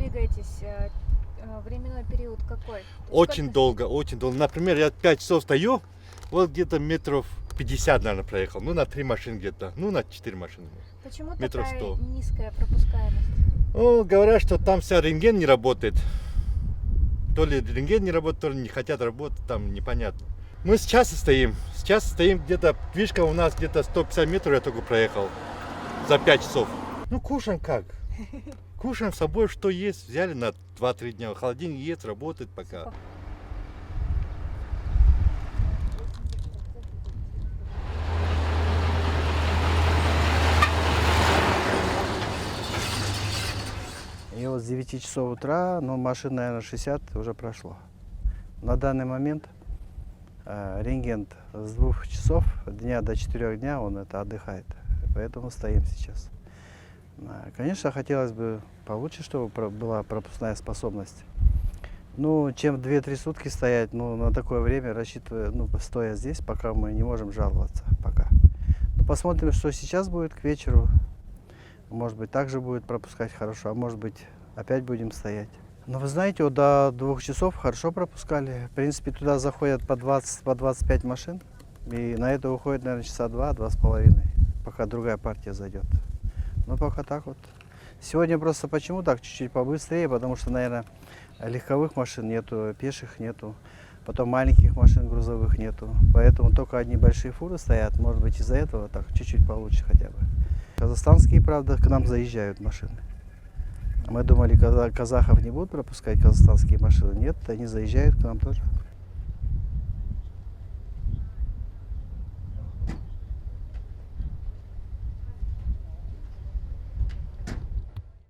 двигаетесь? Временной период какой? Очень долго, очень долго. Например, я 5 часов стою, вот где-то метров 50, наверное, проехал. Ну, на 3 машины где-то, ну, на 4 машины. Почему метров такая 100. низкая пропускаемость? Ну, говорят, что там вся рентген не работает. То ли рентген не работает, то ли не хотят работать, там непонятно. Мы сейчас стоим. Сейчас стоим где-то, движка у нас где-то 150 метров я только проехал за 5 часов. Ну, кушаем как? Кушаем с собой, что есть. Взяли на 2-3 дня. Холодильник есть, работает пока. И вот с 9 часов утра, ну, машин, наверное, 60 уже прошло. На данный момент рентген с 2 часов дня до 4 дня он это отдыхает. Поэтому стоим сейчас. Конечно, хотелось бы получше, чтобы была пропускная способность. Ну, чем 2-3 сутки стоять, ну, на такое время, рассчитывая, ну, стоя здесь, пока мы не можем жаловаться, пока. Ну, посмотрим, что сейчас будет к вечеру. Может быть, также будет пропускать хорошо, а может быть, опять будем стоять. Но вы знаете, вот до 2 часов хорошо пропускали. В принципе, туда заходят по 20, по 25 машин. И на это уходит, наверное, часа 2-2,5, пока другая партия зайдет. Ну, пока так вот. Сегодня просто почему так чуть-чуть побыстрее, потому что, наверное, легковых машин нету, пеших нету, потом маленьких машин грузовых нету. Поэтому только одни большие фуры стоят. Может быть, из-за этого так чуть-чуть получше хотя бы. Казахстанские, правда, к нам заезжают машины. Мы думали, казахов не будут пропускать казахстанские машины. Нет, они заезжают к нам тоже.